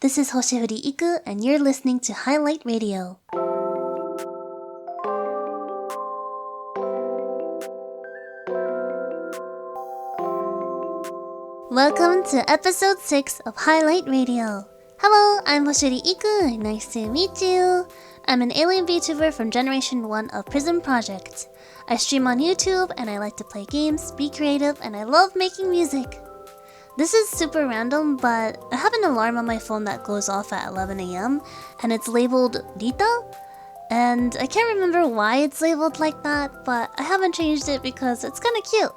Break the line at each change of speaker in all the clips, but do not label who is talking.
This is Hoshifuri Iku, and you're listening to Hi-Lite Radio. Welcome to episode 6 of Hi-Lite Radio. Hello, I'm Hoshifuri Iku, nice to meet you. I'm an alien VTuber from Generation 1 of Prism Project. I stream on YouTube, and I like to play games, be creative, and I love making music. This is super random, but I have an alarm on my phone that goes off at 11 AM, and it's labeled Rita? And I can't remember why it's labeled like that, but I haven't changed it because it's kinda cute.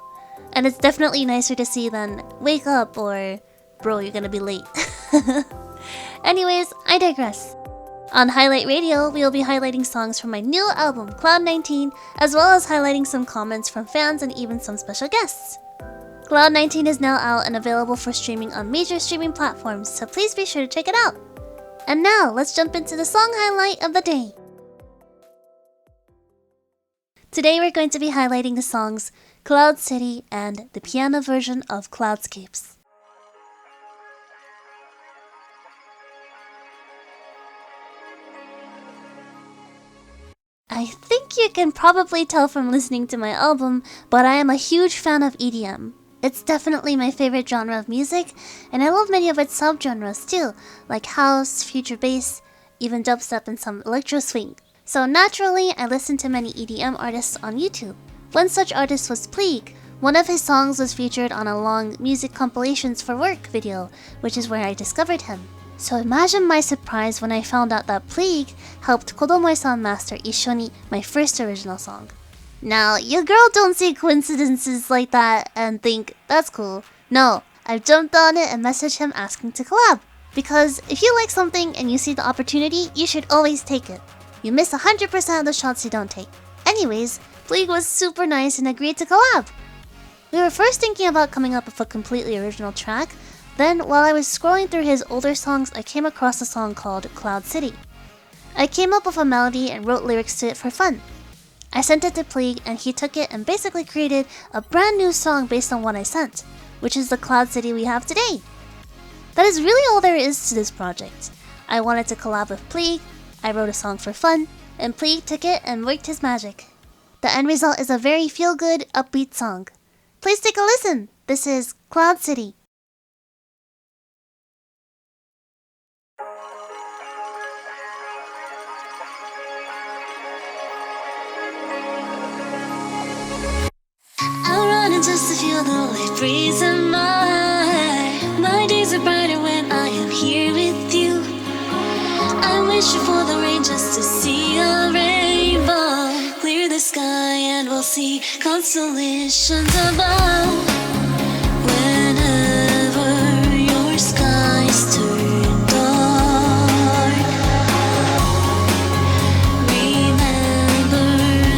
And it's definitely nicer to see than wake up or bro, you're gonna be late. Anyways, I digress. On Hi-Lite Radio, we will be highlighting songs from my new album, Cloud19, as well as highlighting some comments from fans and even some special guests. Cloud19 is now out and available for streaming on major streaming platforms, so please be sure to check it out. And now, let's jump into the song highlight of the day. Today we're going to be highlighting the songs Cloud City and the piano version of Cloudscapes. I think you can probably tell from listening to my album, but I am a huge fan of EDM. It's definitely my favorite genre of music, and I love many of its subgenres too, like house, future bass, even dubstep and some electro swing. So naturally, I listen to many EDM artists on YouTube. One such artist was PLEEG. One of his songs was featured on a long Music Compilations for Work video, which is where I discovered him. So imagine my surprise when I found out that PLEEG helped KODOMOi-san master Ishoni, my first original song. Now, your girl don't see coincidences like that and think, that's cool. No, I've jumped on it and messaged him asking to collab. Because if you like something and you see the opportunity, you should always take it. You miss 100% of the shots you don't take. Anyways, PLEEG was super nice and agreed to collab. We were first thinking about coming up with a completely original track. Then, while I was scrolling through his older songs, I came across a song called Cloud City. I came up with a melody and wrote lyrics to it for fun. I sent it to PLEEG and he took it and basically created a brand new song based on what I sent, which is the Cloud City we have today. That is really all there is to this project. I wanted to collab with PLEEG, I wrote a song for fun, and PLEEG took it and worked his magic. The end result is a very feel-good, upbeat song. Please take a listen. This is Cloud City. Just to feel the light breeze in my days are brighter when I am here with you. I'm wishing for the rain just to see a rainbow. Clear the sky and we'll see constellations above. Whenever your skies turn dark, remember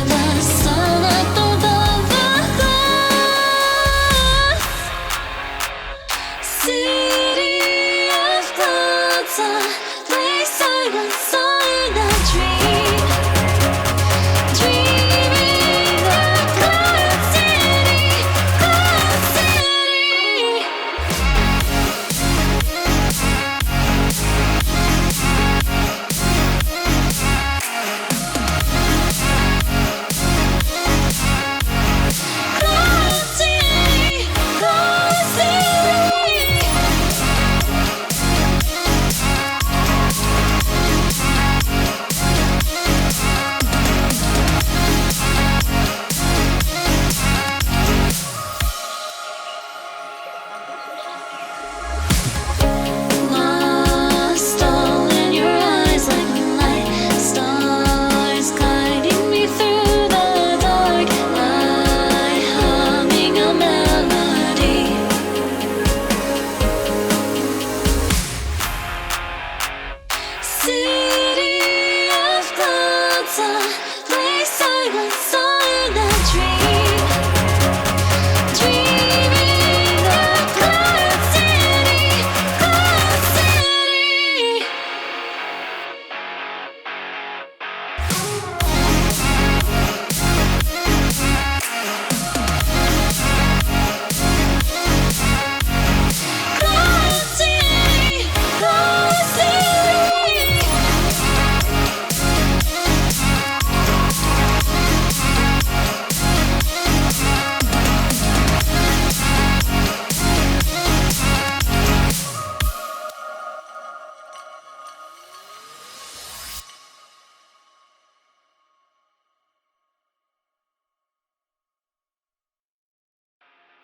the sun up above the clouds. City of clouds, a place I once saw in a dream. Dreaming of Cloud City, Cloud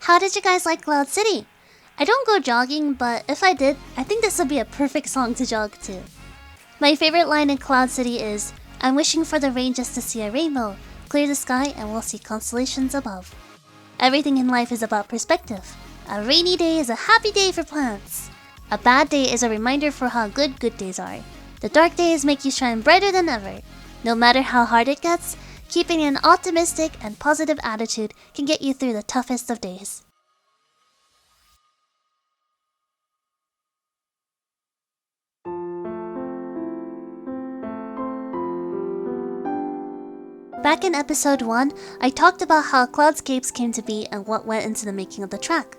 How did you guys like Cloud City? I don't go jogging, but if I did, I think this would be a perfect song to jog to. My favorite line in Cloud City is, I'm wishing for the rain just to see a rainbow. Clear the sky and we'll see constellations above. Everything in life is about perspective. A rainy day is a happy day for plants. A bad day is a reminder for how good days are. The dark days make you shine brighter than ever. No matter how hard it gets, keeping an optimistic and positive attitude can get you through the toughest of days. Back in episode 1, I talked about how Cloudscapes came to be and what went into the making of the track.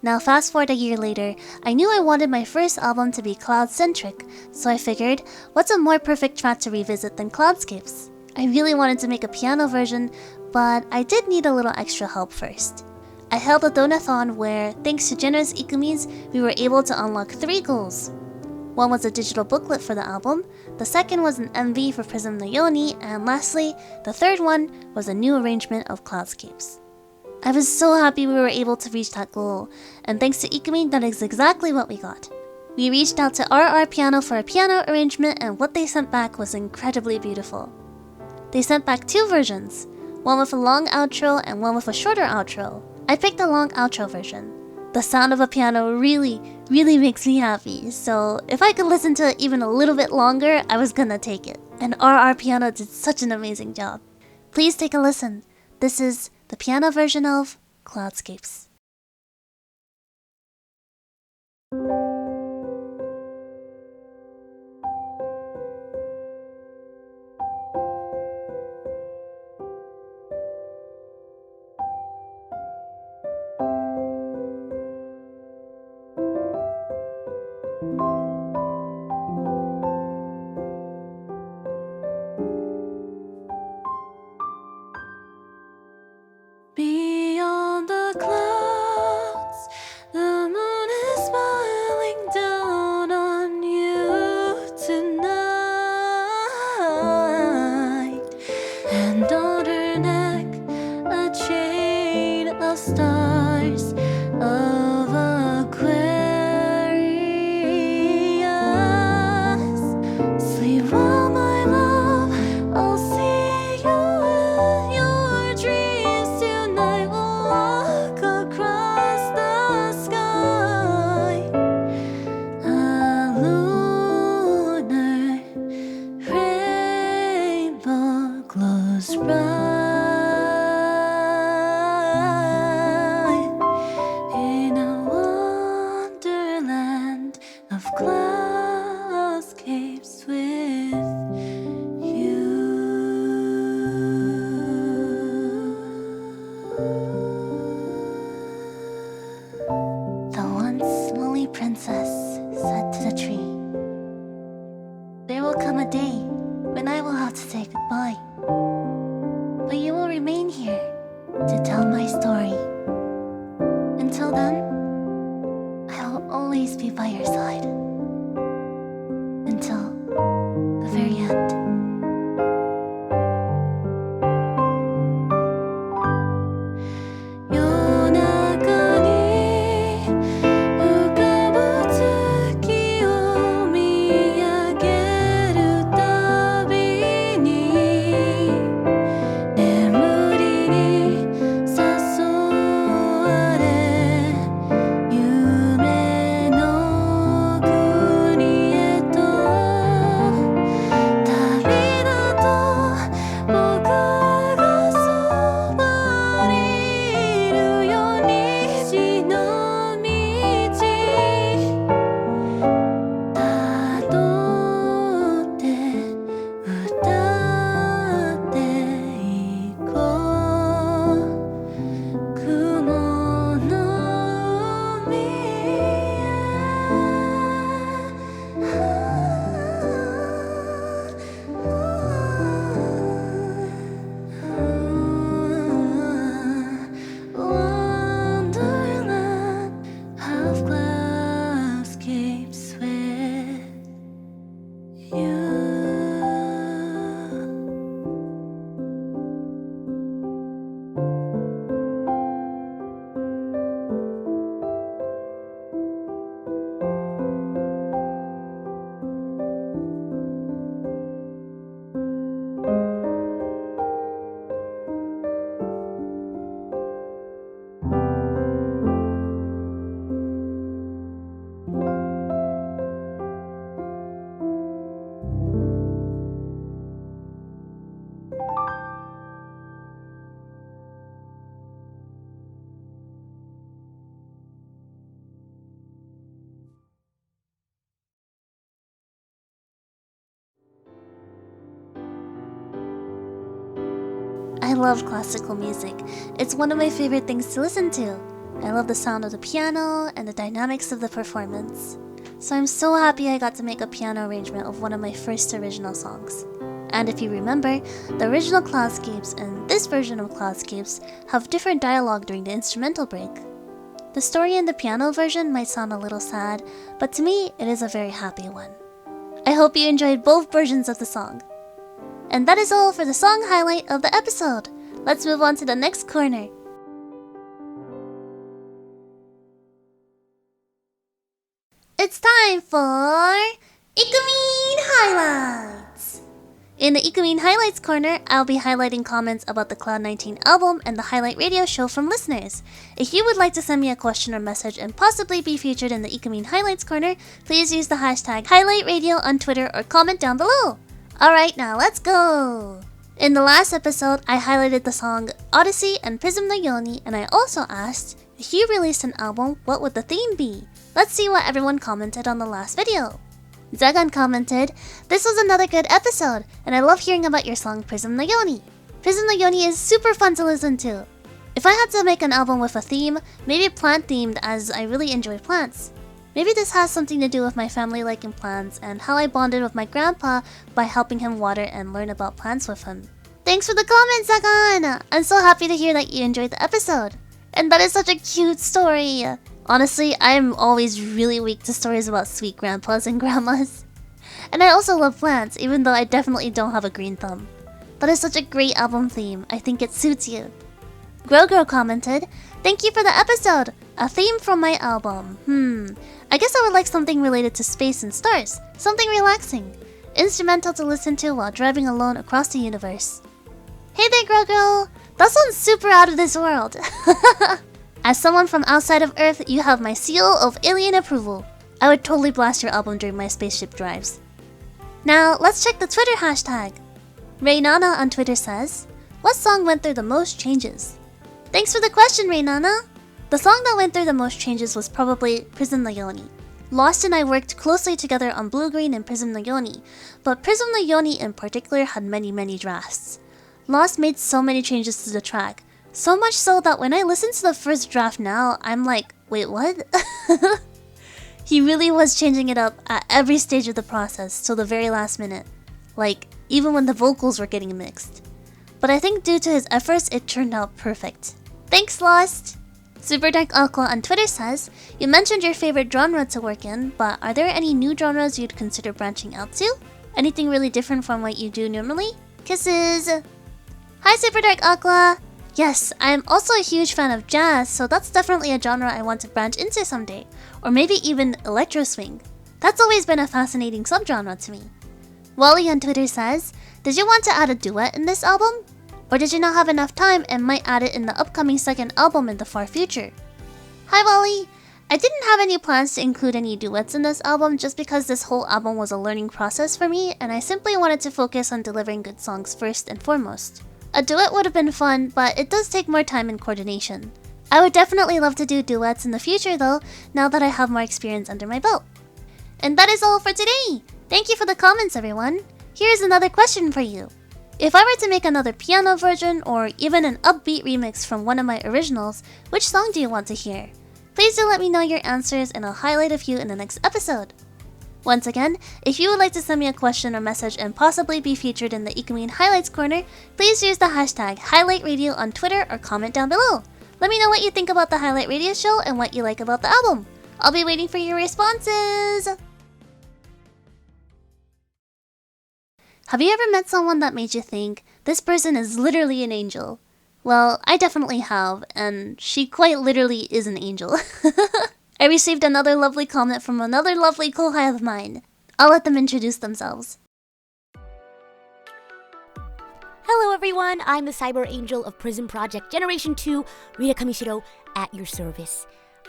Now fast forward a year later, I knew I wanted my first album to be cloud-centric, so I figured, what's a more perfect track to revisit than Cloudscapes? I really wanted to make a piano version, but I did need a little extra help first. I held a donathon where, thanks to generous Ikumis, we were able to unlock 3 goals. One was a digital booklet for the album, the second was an MV for Prism no Yoni, and lastly, the third one was a new arrangement of Cloudscapes. I was so happy we were able to reach that goal, and thanks to Ikumi, that is exactly what we got. We reached out to RR Piano for a piano arrangement, and what they sent back was incredibly beautiful. They sent back 2 versions, one with a long outro and one with a shorter outro. I picked the long outro version. The sound of a piano really makes me happy, so if I could listen to it even a little bit longer, I was gonna take it. And RR Piano did such an amazing job. Please take a listen. This is the piano version of Cloudscapes.
Beyond the clouds, the moon is smiling down on you tonight. And on her neck, a chain of stars of Aquarius. Sleep well, my love, I'll see you in your dreams tonight. We'll walk across the sky. A lunar rainbow glows bright in a wonderland of cloudscapes with you. The once lonely princess said to the tree, there will come a day when I will have to say goodbye, but you will remain here to tell my story. Until then, I will always be by your side until the very end. You're
I love classical music. It's one of my favorite things to listen to. I love the sound of the piano and the dynamics of the performance. So I'm so happy I got to make a piano arrangement of one of my first original songs. And if you remember, the original Cloudscapes and this version of Cloudscapes have different dialogue during the instrumental break. The story in the piano version might sound a little sad, but to me, it is a very happy one. I hope you enjoyed both versions of the song. And that is all for the song highlight of the episode. Let's move on to the next corner. It's time for Ikumin Highlights! In the Ikumin Highlights corner, I'll be highlighting comments about the Cloud 19 album and the Hi-Lite Radio show from listeners. If you would like to send me a question or message and possibly be featured in the Ikumin Highlights corner, please use the hashtag Hi-Lite Radio on Twitter or comment down below. Alright, now let's go! In the last episode, I highlighted the song Odyssey and Prism no Yoni, and I also asked, if you released an album, what would the theme be? Let's see what everyone commented on the last video. Zagan commented, "This was another good episode, and I love hearing about your song Prism no Yoni. Prism no Yoni is super fun to listen to. If I had to make an album with a theme, maybe plant themed as I really enjoy plants. Maybe this has something to do with my family liking plants and how I bonded with my grandpa by helping him water and learn about plants with him." Thanks for the comment, Zagan! I'm so happy to hear that you enjoyed the episode. And that is such a cute story. Honestly, I am always really weak to stories about sweet grandpas and grandmas. And I also love plants, even though I definitely don't have a green thumb. That is such a great album theme. I think it suits you. Grow commented, "Thank you for the episode. A theme from my album. I guess I would like something related to space and stars. Something relaxing. Instrumental to listen to while driving alone across the universe." Hey there, Grow. That sounds super out of this world. As someone from outside of Earth, you have my seal of alien approval. I would totally blast your album during my spaceship drives. Now, let's check the Twitter hashtag. Raynana on Twitter says, "What song went through the most changes?" Thanks for the question, Raynana. The song that went through the most changes was probably Prism no Yoni. Lost and I worked closely together on Blue Green and Prism no Yoni, but Prism no Yoni in particular had many drafts. Lost made so many changes to the track. So much so that when I listen to the first draft now, I'm like, wait, what? He really was changing it up at every stage of the process till the very last minute. Like, even when the vocals were getting mixed. But I think due to his efforts, it turned out perfect. Thanks, Lost! Super Dark Aqua on Twitter says, "You mentioned your favorite genre to work in, but are there any new genres you'd consider branching out to? Anything really different from what you do normally? Kisses!" Hi, Super Dark Aqua! Yes, I'm also a huge fan of jazz, so that's definitely a genre I want to branch into someday. Or maybe even electro swing. That's always been a fascinating subgenre to me. Wally on Twitter says, "Did you want to add a duet in this album? Or did you not have enough time and might add it in the upcoming second album in the far future?" Hi Wally! I didn't have any plans to include any duets in this album just because this whole album was a learning process for me and I simply wanted to focus on delivering good songs first and foremost. A duet would have been fun, but it does take more time and coordination. I would definitely love to do duets in the future though, now that I have more experience under my belt. And that is all for today! Thank you for the comments, everyone! Here's another question for you. If I were to make another piano version or even an upbeat remix from one of my originals, which song do you want to hear? Please do let me know your answers and I'll highlight a few in the next episode. Once again, if you would like to send me a question or message and possibly be featured in the Ikumin Highlights corner, please use the hashtag Hi-Lite Radio on Twitter or comment down below. Let me know what you think about the Hi-Lite Radio show and what you like about the album. I'll be waiting for your responses! Have you ever met someone that made you think, this person is literally an angel? Well, I definitely have, and she quite literally is an angel. I received another lovely comment from another lovely kohai of mine. I'll let them introduce themselves.
Hello everyone, I'm the Cyber Angel of Prism Project Generation 2, Rita Kamishiro, at your service.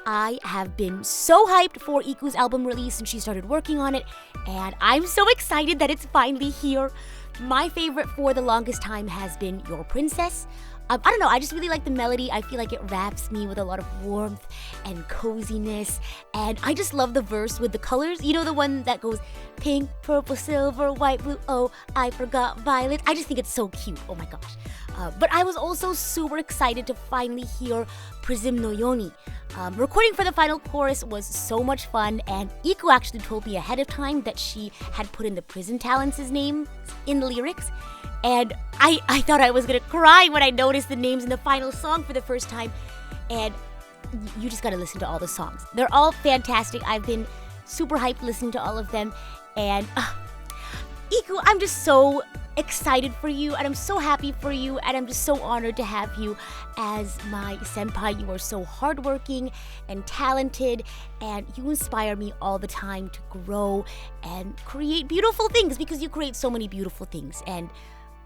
I have been so hyped for Iku's album release since she started working on it, and I'm so excited that it's finally here. My favorite for the longest time has been Your Princess. I don't know, I just really like the melody. I feel like it wraps me with a lot of warmth and coziness. And I just love the verse with the colors. You know, the one that goes pink, purple, silver, white, blue, oh, I forgot violet. I just think it's so cute. Oh my gosh. But I was also super excited to finally hear Prism no Yoni. Recording for the final chorus was so much fun, and Iku actually told me ahead of time that she had put in the Prism Talents' name in the lyrics. And I thought I was gonna cry when I noticed the names in the final song for the first time. And you just gotta listen to all the songs. They're all fantastic. I've been super hyped listening to all of them. And Iku, I'm just so excited for you, and I'm so happy for you, and I'm just so honored to have you as my senpai. You are so hardworking and talented, and you inspire me all the time to grow and create beautiful things, because you create so many beautiful things. And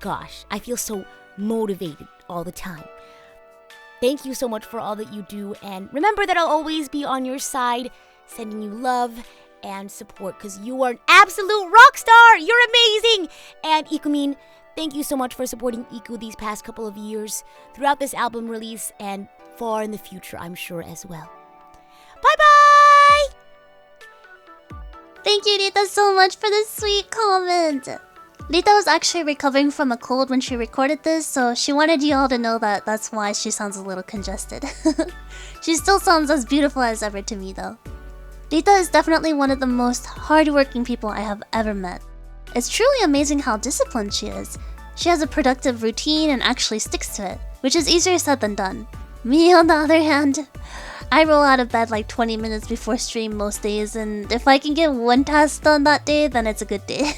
gosh, I feel so motivated all the time. Thank you so much for all that you do, and remember that I'll always be on your side, sending you love and support, because you are an absolute rock star. You're amazing. And Ikumin, thank you so much for supporting Iku these past couple of years throughout this album release and far in the future, I'm sure, as well. Bye-bye!
Thank you, Rita, so much for this sweet comment. Rita was actually recovering from a cold when she recorded this, so she wanted you all to know that that's why she sounds a little congested. She still sounds as beautiful as ever to me, though. Rita is definitely one of the most hardworking people I have ever met. It's truly amazing how disciplined she is. She has a productive routine and actually sticks to it, which is easier said than done. Me, on the other hand, I roll out of bed like 20 minutes before stream most days, and if I can get one task done that day, then it's a good day.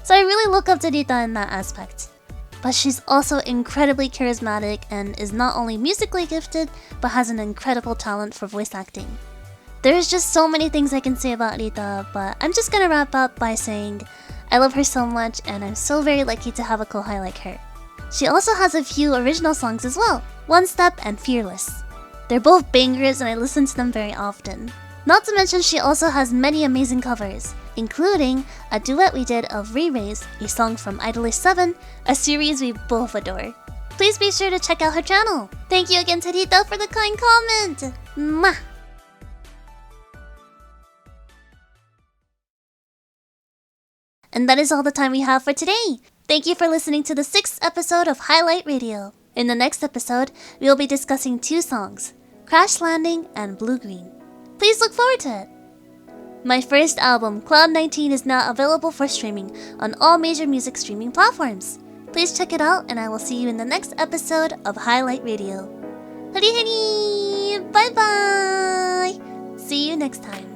So I really look up to Rita in that aspect. But she's also incredibly charismatic and is not only musically gifted, but has an incredible talent for voice acting. There's just so many things I can say about Rita, but I'm just gonna wrap up by saying I love her so much, and I'm so very lucky to have a kohai like her. She also has a few original songs as well, One Step and Fearless. They're both bangers and I listen to them very often. Not to mention she also has many amazing covers, including a duet we did of Re-Raise, a song from Idolish 7, a series we both adore. Please be sure to check out her channel. Thank you again to Rita for the kind comment. Mwah! And that is all the time we have for today. Thank you for listening to the 6th episode of Hi-Lite Radio. In the next episode, we will be discussing 2 songs, Crash Landing and Blue Green. Please look forward to it. My first album, Cloud 19, is now available for streaming on all major music streaming platforms. Please check it out, and I will see you in the next episode of Hi-Lite Radio. Hari hari! Bye bye! See you next time.